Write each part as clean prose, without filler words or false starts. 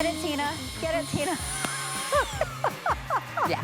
Get it, Tina. Get it, Tina. Yeah.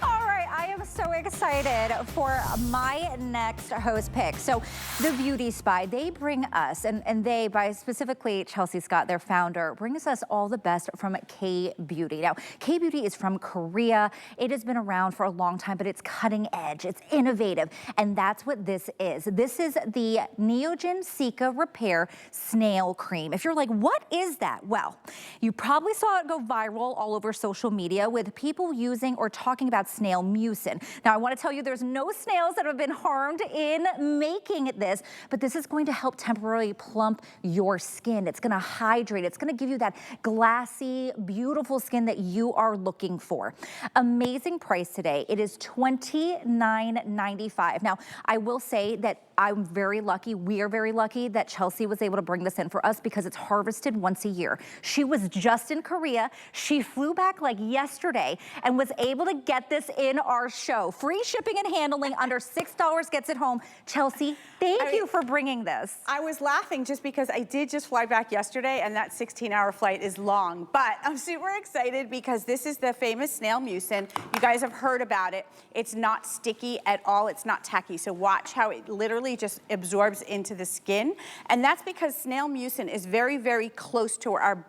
All right, I am so excited for my next host pick. So the Beauty Spy, they bring us, and they, by specifically Chelsea Scott, their founder, brings us all the best from K-Beauty. Now, K-Beauty is from Korea. It has been around for a long time, but it's cutting edge, it's innovative, and that's what this is. This is the Neogen Cica Repair Snail Cream. If you're like, what is that? Well, you probably saw it go viral all over social media with people using or talking about snail mucin. Now, I want to tell you there's no snails that have been harmed in making this, but this is going to help temporarily plump your skin. It's going to hydrate. It's going to give you that glassy, beautiful skin that you are looking for. Amazing price today. It is $29.95. Now, I will say that I'm very lucky, we are very lucky that Chelsea was able to bring this in for us because it's harvested once a year. She was just in Korea. She flew back like yesterday and was able to get this in our show. Free shipping and handling, under $6 gets it home. Chelsea, thank you for bringing this. I was laughing just because I did just fly back yesterday and that 16-hour flight is long, but I'm super excited because this is the famous snail mucin. You guys have heard about it. It's not sticky at all. It's not tacky. So watch how it literally just absorbs into the skin. And that's because snail mucin is very, very close to our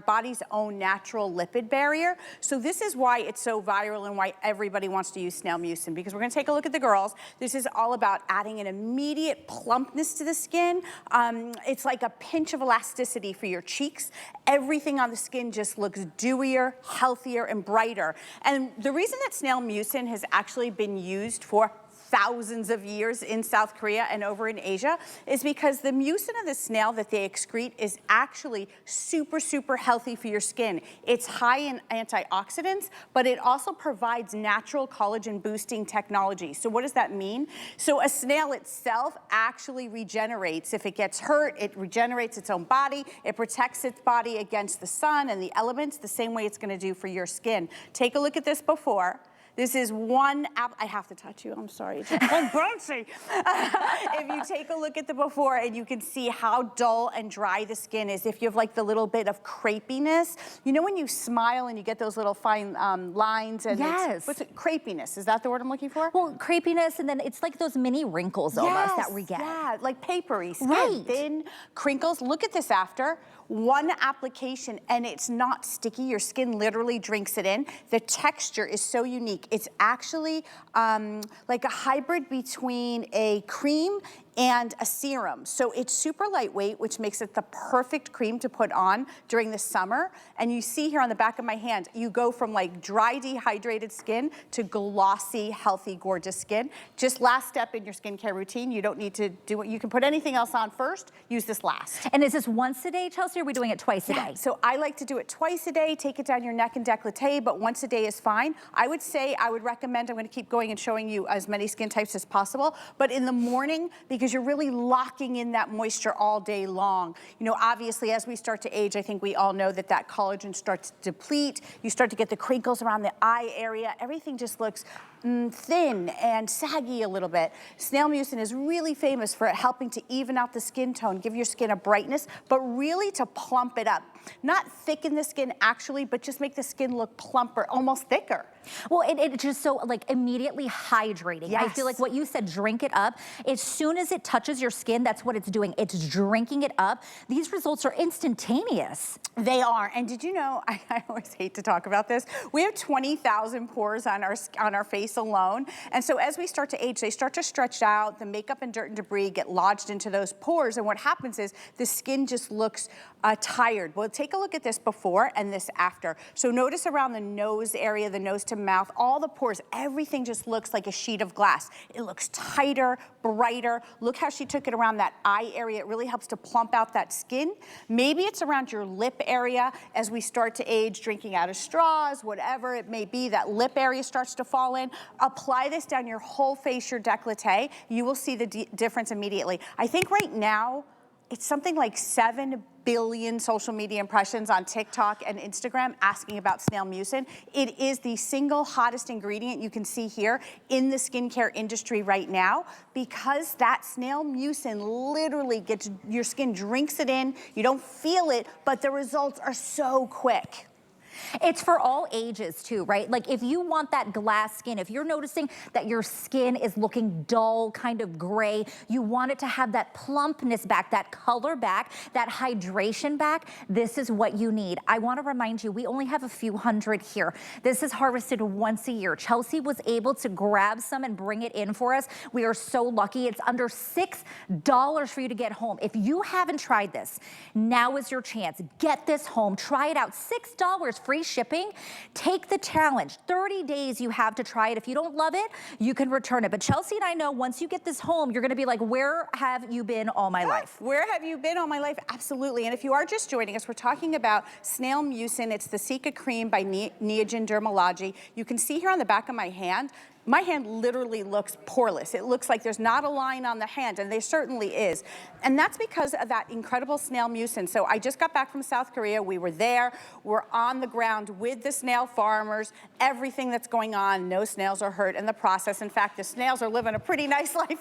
body's own natural lipid barrier. So this is why it's so viral and why everybody wants to use snail mucin, because we're gonna take a look at the girls. This is all about adding an immediate plumpness to the skin. It's like a pinch of elasticity for your cheeks. Everything on the skin just looks dewier, healthier, and brighter. And the reason that snail mucin has actually been used for thousands of years in South Korea and over in Asia is because the mucin of the snail that they excrete is actually super, super healthy for your skin. It's high in antioxidants, but it also provides natural collagen boosting technology. So what does that mean? So a snail itself actually regenerates. If it gets hurt, it regenerates its own body. It protects its body against the sun and the elements the same way it's gonna do for your skin. Take a look at this before. This is one app. I have to touch you, I'm sorry. It's bouncy. If you take a look at the before and you can see how dull and dry the skin is, if you have like the little bit of crepiness, you know when you smile and you get those little fine lines and yes. What's it, crepiness, is that the word I'm looking for? Well, crepiness, and then it's like those mini wrinkles almost that we get. Yeah, like papery skin, right. Thin crinkles. Look at this after. One application and it's not sticky. Your skin literally drinks it in. The texture is so unique. It's actually like a hybrid between a cream and a serum. So it's super lightweight, which makes it the perfect cream to put on during the summer. And you see here on the back of my hand, you go from like dry, dehydrated skin to glossy, healthy, gorgeous skin. Just last step in your skincare routine. You don't need to do it. You can put anything else on first, use this last. And is this once a day, Chelsea, or are we doing it twice a day? So I like to do it twice a day, take it down your neck and décolleté, but once a day is fine. I would say, I would recommend, I'm gonna keep going and showing you as many skin types as possible, but in the morning, because you're really locking in that moisture all day long. You know, obviously as we start to age, I think we all know that that collagen starts to deplete. You start to get the crinkles around the eye area. Everything just looks thin and saggy a little bit. Snail mucin is really famous for helping to even out the skin tone, give your skin a brightness, but really to plump it up. Not thicken the skin actually, but just make the skin look plumper, almost thicker. Well, it just so like immediately hydrating. Yes. I feel like what you said, drink it up. As soon as it touches your skin, that's what it's doing. It's drinking it up. These results are instantaneous. They are, and did you know, I always hate to talk about this, we have 20,000 pores on our face alone, and so as we start to age, they start to stretch out, the makeup and dirt and debris get lodged into those pores, and what happens is the skin just looks tired. Well, take a look at this before and this after. So notice around the nose area, the nose to mouth, all the pores, everything just looks like a sheet of glass. It looks tighter, brighter. Look how she took it around that eye area. It really helps to plump out that skin. Maybe it's around your lip area as we start to age, drinking out of straws, whatever it may be, that lip area starts to fall in. Apply this down your whole face, your décolleté. You will see the difference immediately. I think right now, it's something like 7 billion social media impressions on TikTok and Instagram asking about snail mucin. It is the single hottest ingredient you can see here in the skincare industry right now, because that snail mucin literally gets, your skin drinks it in, you don't feel it, but the results are so quick. It's for all ages too, right? Like if you want that glass skin, if you're noticing that your skin is looking dull, kind of gray, you want it to have that plumpness back, that color back, that hydration back, this is what you need. I want to remind you, we only have a few hundred here. This is harvested once a year. Chelsea was able to grab some and bring it in for us. We are so lucky. It's under $6 for you to get home. If you haven't tried this, now is your chance. Get this home. Try it out. $6 free shipping. Take the challenge. 30 days you have to try it. If you don't love it, you can return it. But Chelsea and I know once you get this home, you're going to be like, where have you been all my life? Where have you been all my life? Absolutely. And if you are just joining us, we're talking about snail mucin. It's the CICA Cream by Neogen Dermalogy. You can see here on the back of my hand literally looks poreless. It looks like there's not a line on the hand, and there certainly is. And that's because of that incredible snail mucin. So I just got back from South Korea. We were there. We're on the ground with the snail farmers, everything that's going on. No snails are hurt in the process. In fact, the snails are living a pretty nice life.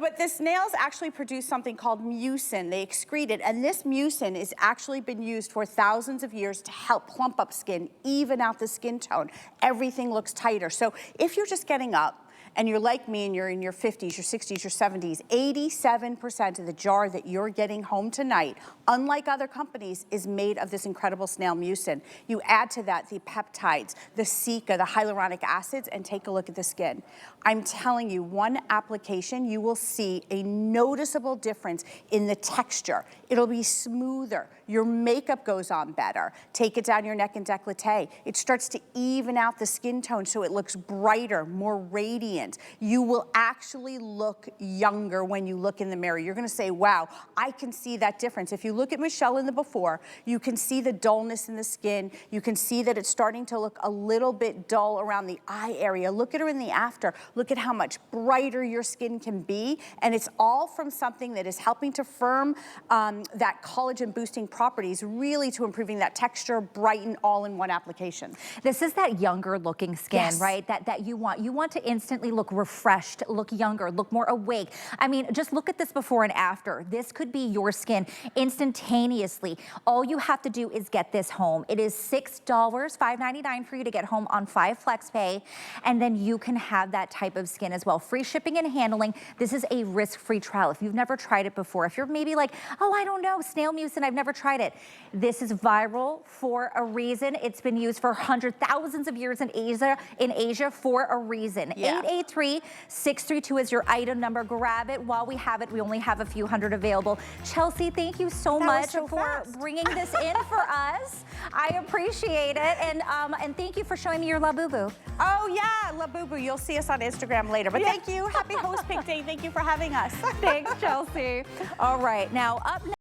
But the snails actually produce something called mucin. They excrete it, and this mucin has actually been used for thousands of years to help plump up skin, even out the skin tone. Everything looks tighter. So if you're just getting up, and you're like me and you're in your 50s, your 60s, your 70s, 87% of the jar that you're getting home tonight, unlike other companies, is made of this incredible snail mucin. You add to that the peptides, the CICA, the hyaluronic acids, and take a look at the skin. I'm telling you, one application, you will see a noticeable difference in the texture. It'll be smoother. Your makeup goes on better. Take it down your neck and décolleté. It starts to even out the skin tone so it looks brighter, more radiant. You will actually look younger when you look in the mirror. You're gonna say, wow, I can see that difference. If you look at Michelle in the before, you can see the dullness in the skin. You can see that it's starting to look a little bit dull around the eye area. Look at her in the after. Look at how much brighter your skin can be. And it's all from something that is helping to firm that collagen boosting properties, really to improving that texture, brighten, all in one application. This is that younger looking skin, Yes. right? That you want. You want to instantly look refreshed, look younger, look more awake. I mean, just look at this before and after. This could be your skin instantaneously. All you have to do is get this home. It is $6, $5.99 for you to get home on 5 FlexPay, and then you can have that type of skin as well. Free shipping and handling. This is a risk-free trial. If you've never tried it before, if you're maybe like, oh, I don't know, snail mucin, I've never tried it. This is viral for a reason. It's been used for thousands of years in Asia for a reason. Yeah. 883-632 is your item number. Grab it while we have it. We only have a few hundred available. Chelsea, thank you so much for bringing this in for us. I appreciate it. And thank you for showing me your La Boo Boo. Oh yeah, La Boo Boo. You'll see us on Instagram later. But thank you. Happy Host Pick Day. Thank you for having us. Thanks, Chelsea. All right, now up next.